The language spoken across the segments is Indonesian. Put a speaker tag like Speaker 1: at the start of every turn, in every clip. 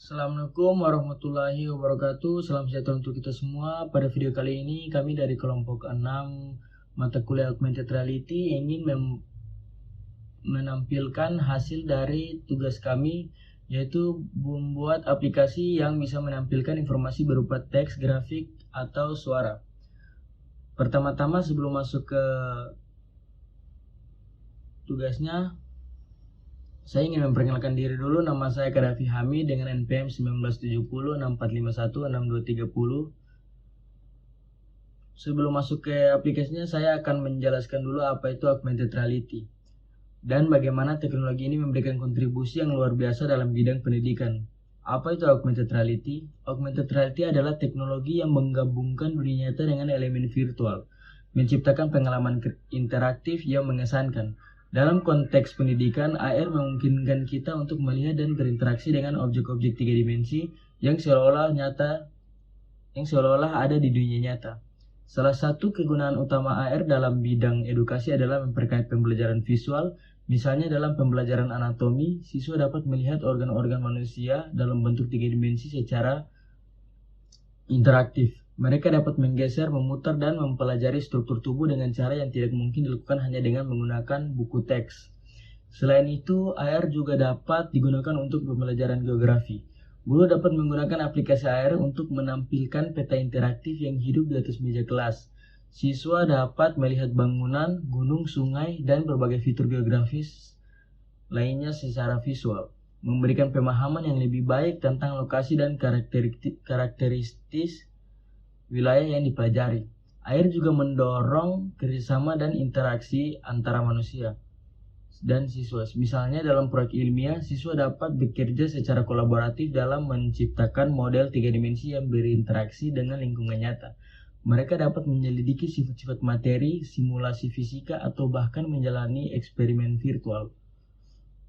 Speaker 1: Assalamualaikum warahmatullahi wabarakatuh. Salam sejahtera untuk kita semua. Pada video kali ini kami dari kelompok 6 mata kuliah Augmented Reality ingin menampilkan hasil dari tugas kami, yaitu membuat aplikasi yang bisa menampilkan informasi berupa teks, grafik, atau suara. Pertama-tama sebelum masuk ke tugasnya, saya ingin memperkenalkan diri dulu. Nama saya Kadafi Hamid dengan NPM 1970 6451 6230. Sebelum masuk ke aplikasinya, saya akan menjelaskan dulu apa itu augmented reality dan bagaimana teknologi ini memberikan kontribusi yang luar biasa dalam bidang pendidikan. Apa itu augmented reality? Augmented reality adalah teknologi yang menggabungkan dunia nyata dengan elemen virtual, menciptakan pengalaman interaktif yang mengesankan. Dalam konteks pendidikan, AR memungkinkan kita untuk melihat dan berinteraksi dengan objek-objek tiga dimensi yang seolah-olah ada di dunia nyata. Salah satu kegunaan utama AR dalam bidang edukasi adalah memperkaya pembelajaran visual. Misalnya dalam pembelajaran anatomi, siswa dapat melihat organ-organ manusia dalam bentuk tiga dimensi secara interaktif. Mereka dapat menggeser, memutar, dan mempelajari struktur tubuh dengan cara yang tidak mungkin dilakukan hanya dengan menggunakan buku teks. Selain itu, AR juga dapat digunakan untuk pembelajaran geografi. Guru dapat menggunakan aplikasi AR untuk menampilkan peta interaktif yang hidup di atas meja kelas. Siswa dapat melihat bangunan, gunung, sungai, dan berbagai fitur geografis lainnya secara visual, memberikan pemahaman yang lebih baik tentang lokasi dan karakteristik wilayah yang dipelajari. AR juga mendorong kerjasama dan interaksi antara manusia dan siswa. Misalnya dalam proyek ilmiah, siswa dapat bekerja secara kolaboratif dalam menciptakan model tiga dimensi yang berinteraksi dengan lingkungan nyata. Mereka dapat menyelidiki sifat-sifat materi, simulasi fisika, atau bahkan menjalani eksperimen virtual.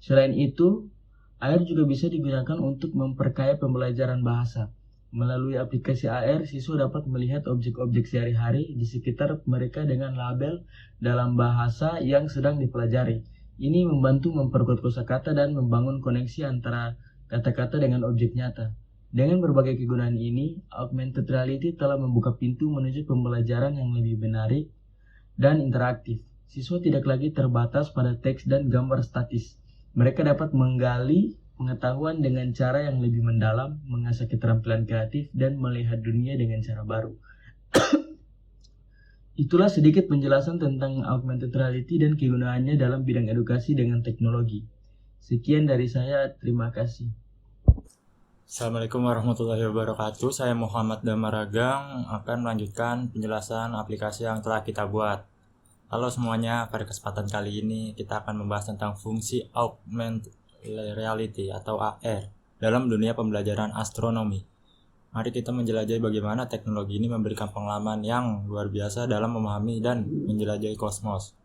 Speaker 1: Selain itu, AR juga bisa digunakan untuk memperkaya pembelajaran bahasa. Melalui aplikasi AR, siswa dapat melihat objek-objek sehari-hari di sekitar mereka dengan label dalam bahasa yang sedang dipelajari. Ini membantu memperkuat kosakata dan membangun koneksi antara kata-kata dengan objek nyata. Dengan berbagai kegunaan ini, augmented reality telah membuka pintu menuju pembelajaran yang lebih menarik dan interaktif. Siswa tidak lagi terbatas pada teks dan gambar statis. Mereka dapat menggali pengetahuan dengan cara yang lebih mendalam, mengasah keterampilan kreatif, dan melihat dunia dengan cara baru. Itulah sedikit penjelasan tentang augmented reality dan kegunaannya dalam bidang edukasi dengan teknologi. Sekian dari saya, terima kasih.
Speaker 2: Assalamualaikum warahmatullahi wabarakatuh. Saya Muhammad Damaragang akan melanjutkan penjelasan aplikasi yang telah kita buat. Halo semuanya, pada kesempatan kali ini kita akan membahas tentang fungsi augmented reality atau AR dalam dunia pembelajaran astronomi. Mari kita menjelajahi bagaimana teknologi ini memberikan pengalaman yang luar biasa dalam memahami dan menjelajahi kosmos.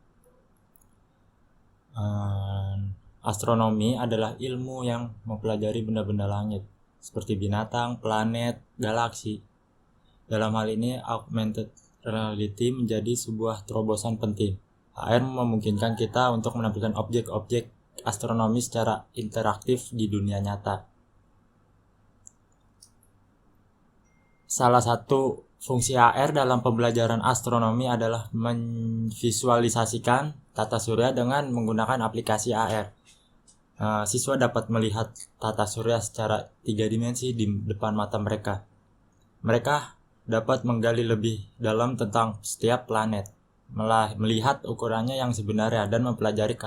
Speaker 2: Astronomi adalah ilmu yang mempelajari benda-benda langit, seperti binatang, planet, galaksi. Dalam hal ini, augmented reality menjadi sebuah terobosan penting. AR memungkinkan kita untuk menampilkan objek-objek astronomi secara interaktif di dunia nyata. Salah satu fungsi AR dalam pembelajaran astronomi adalah memvisualisasikan tata surya dengan menggunakan aplikasi AR. Siswa dapat melihat tata surya secara tiga dimensi di depan mata mereka. Mereka dapat menggali lebih dalam tentang setiap planet, melihat ukurannya yang sebenarnya dan mempelajari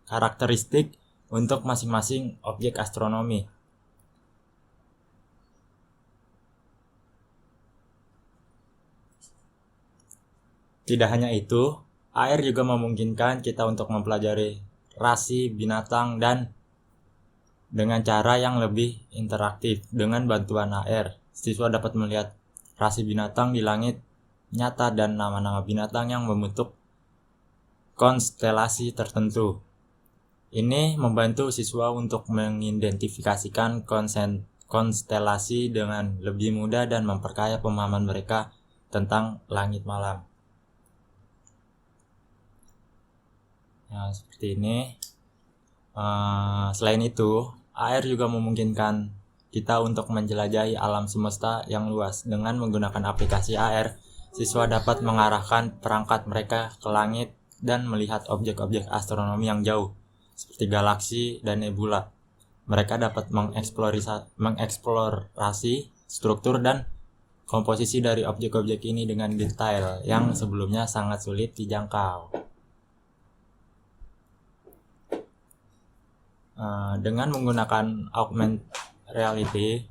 Speaker 2: karakteristik untuk masing-masing objek astronomi. Tidak hanya itu, AR juga memungkinkan kita untuk mempelajari rasi binatang dan dengan cara yang lebih interaktif. Dengan bantuan AR, siswa dapat melihat rasi binatang di langit nyata dan nama-nama binatang yang membentuk konstelasi tertentu. Ini membantu siswa untuk mengidentifikasikan konstelasi dengan lebih mudah dan memperkaya pemahaman mereka tentang langit malam. Seperti ini. Selain itu, AR juga memungkinkan kita untuk menjelajahi alam semesta yang luas. Dengan menggunakan aplikasi AR, siswa dapat mengarahkan perangkat mereka ke langit dan melihat objek-objek astronomi yang jauh, seperti galaksi dan nebula. Mereka dapat mengeksplorasi struktur dan komposisi dari objek-objek ini dengan detail yang sebelumnya sangat sulit dijangkau. Dengan menggunakan augmented reality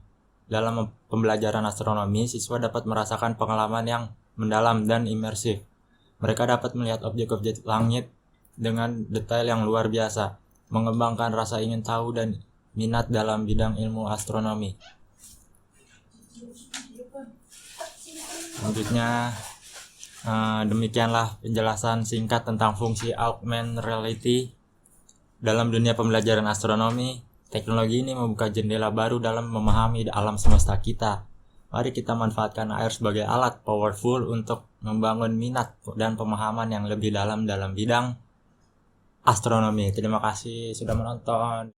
Speaker 2: dalam pembelajaran astronomi, siswa dapat merasakan pengalaman yang mendalam dan imersif. Mereka dapat melihat objek-objek langit dengan detail yang luar biasa, mengembangkan rasa ingin tahu dan minat dalam bidang ilmu astronomi. Selanjutnya, demikianlah penjelasan singkat tentang fungsi augmented reality dalam dunia pembelajaran astronomi. Teknologi ini membuka jendela baru dalam memahami alam semesta kita. Mari kita manfaatkan AR sebagai alat powerful untuk membangun minat dan pemahaman yang lebih dalam bidang astronomi. Terima kasih sudah menonton.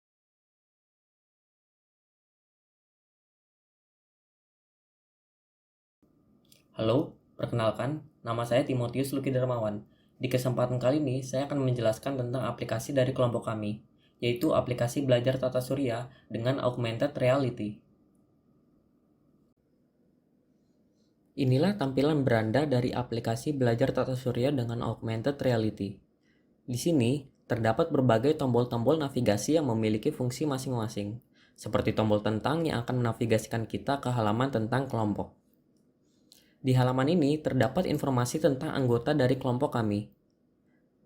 Speaker 3: Halo, perkenalkan, nama saya Timotius Luki Darmawan. Di kesempatan kali ini, saya akan menjelaskan tentang aplikasi dari kelompok kami, yaitu aplikasi belajar tata surya dengan augmented reality. Inilah tampilan beranda dari aplikasi belajar tata surya dengan augmented reality. Di sini, terdapat berbagai tombol-tombol navigasi yang memiliki fungsi masing-masing, seperti tombol tentang yang akan menavigasikan kita ke halaman tentang kelompok. Di halaman ini terdapat informasi tentang anggota dari kelompok kami.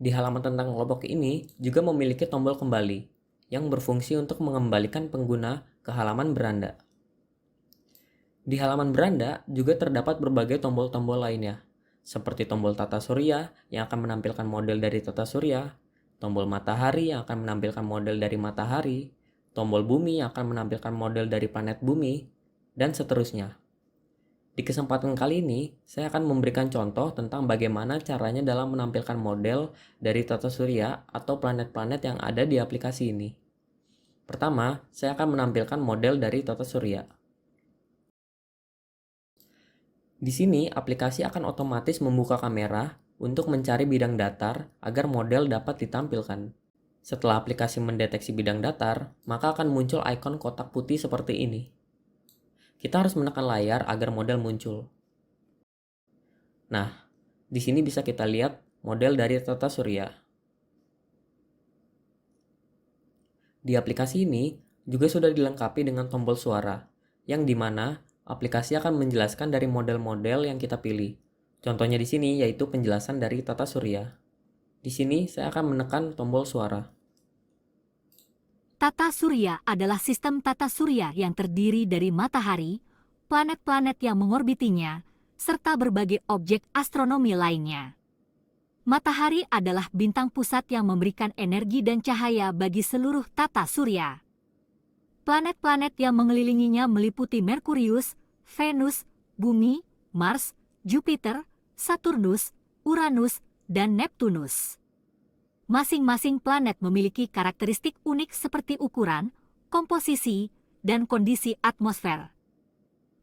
Speaker 3: Di halaman tentang kelompok ini juga memiliki tombol kembali yang berfungsi untuk mengembalikan pengguna ke halaman beranda. Di halaman beranda juga terdapat berbagai tombol-tombol lainnya, seperti tombol tata surya yang akan menampilkan model dari tata surya, tombol matahari yang akan menampilkan model dari matahari, tombol bumi yang akan menampilkan model dari planet bumi, dan seterusnya. Di kesempatan kali ini, saya akan memberikan contoh tentang bagaimana caranya dalam menampilkan model dari tata surya atau planet-planet yang ada di aplikasi ini. Pertama, saya akan menampilkan model dari tata surya. Di sini, aplikasi akan otomatis membuka kamera untuk mencari bidang datar agar model dapat ditampilkan. Setelah aplikasi mendeteksi bidang datar, maka akan muncul ikon kotak putih seperti ini. Kita harus menekan layar agar model muncul. Nah, di sini bisa kita lihat model dari tata surya. Di aplikasi ini juga sudah dilengkapi dengan tombol suara, yang dimana aplikasi akan menjelaskan dari model-model yang kita pilih. Contohnya di sini yaitu penjelasan dari tata surya. Di sini saya akan menekan tombol suara.
Speaker 4: Tata surya adalah sistem tata surya yang terdiri dari matahari, planet-planet yang mengorbitinya, serta berbagai objek astronomi lainnya. Matahari adalah bintang pusat yang memberikan energi dan cahaya bagi seluruh tata surya. Planet-planet yang mengelilinginya meliputi Merkurius, Venus, Bumi, Mars, Jupiter, Saturnus, Uranus, dan Neptunus. Masing-masing planet memiliki karakteristik unik seperti ukuran, komposisi, dan kondisi atmosfer.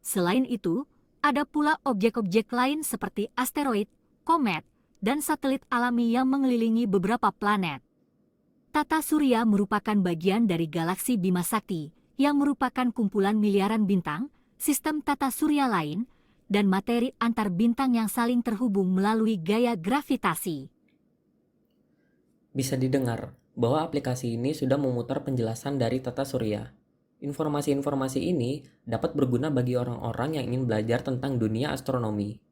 Speaker 4: Selain itu, ada pula objek-objek lain seperti asteroid, komet, dan satelit alami yang mengelilingi beberapa planet. Tata surya merupakan bagian dari galaksi Bima Sakti, yang merupakan kumpulan miliaran bintang, sistem tata surya lain, dan materi antar bintang yang saling terhubung melalui gaya gravitasi.
Speaker 3: Bisa didengar bahwa aplikasi ini sudah memutar penjelasan dari tata surya. Informasi-informasi ini dapat berguna bagi orang-orang yang ingin belajar tentang dunia astronomi.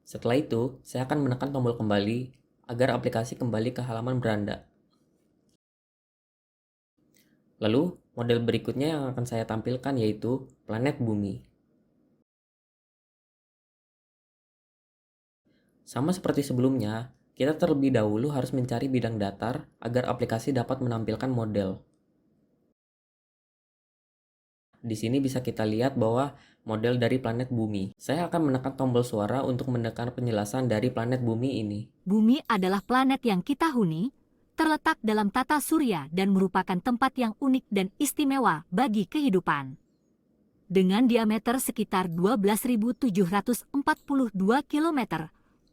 Speaker 3: Setelah itu, saya akan menekan tombol kembali agar aplikasi kembali ke halaman beranda. Lalu, model berikutnya yang akan saya tampilkan yaitu planet bumi. Sama seperti sebelumnya, kita terlebih dahulu harus mencari bidang datar agar aplikasi dapat menampilkan model. Di sini bisa kita lihat bahwa model dari planet bumi. Saya akan menekan tombol suara untuk menekan penjelasan dari planet bumi ini.
Speaker 4: Bumi adalah planet yang kita huni, terletak dalam tata surya dan merupakan tempat yang unik dan istimewa bagi kehidupan. Dengan diameter sekitar 12.742 km,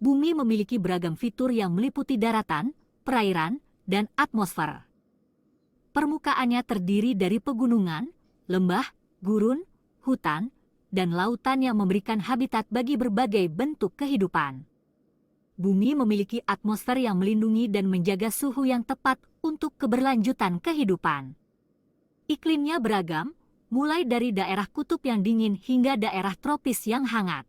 Speaker 4: bumi memiliki beragam fitur yang meliputi daratan, perairan, dan atmosfer. Permukaannya terdiri dari pegunungan, lembah, gurun, hutan, dan lautan yang memberikan habitat bagi berbagai bentuk kehidupan. Bumi memiliki atmosfer yang melindungi dan menjaga suhu yang tepat untuk keberlanjutan kehidupan. Iklimnya beragam, mulai dari daerah kutub yang dingin hingga daerah tropis yang hangat.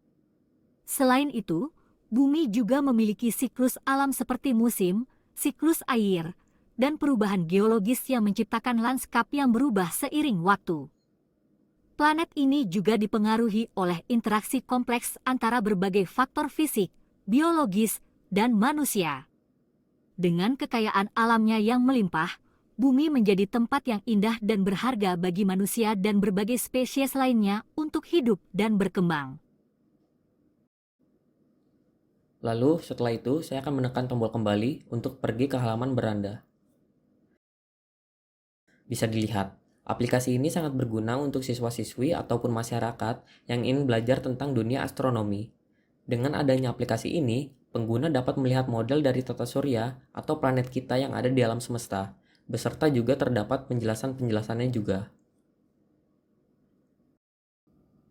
Speaker 4: Selain itu, bumi juga memiliki siklus alam seperti musim, siklus air, dan perubahan geologis yang menciptakan lanskap yang berubah seiring waktu. Planet ini juga dipengaruhi oleh interaksi kompleks antara berbagai faktor fisik, biologis, dan manusia. Dengan kekayaan alamnya yang melimpah, bumi menjadi tempat yang indah dan berharga bagi manusia dan berbagai spesies lainnya untuk hidup dan berkembang.
Speaker 3: Lalu setelah itu saya akan menekan tombol kembali untuk pergi ke halaman beranda. Bisa dilihat, aplikasi ini sangat berguna untuk siswa-siswi ataupun masyarakat yang ingin belajar tentang dunia astronomi. Dengan adanya aplikasi ini, pengguna dapat melihat model dari tata surya atau planet kita yang ada di alam semesta, beserta juga terdapat penjelasan-penjelasannya juga.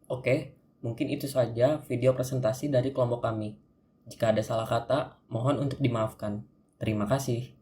Speaker 3: Oke, mungkin itu saja video presentasi dari kelompok kami. Jika ada salah kata, mohon untuk dimaafkan. Terima kasih.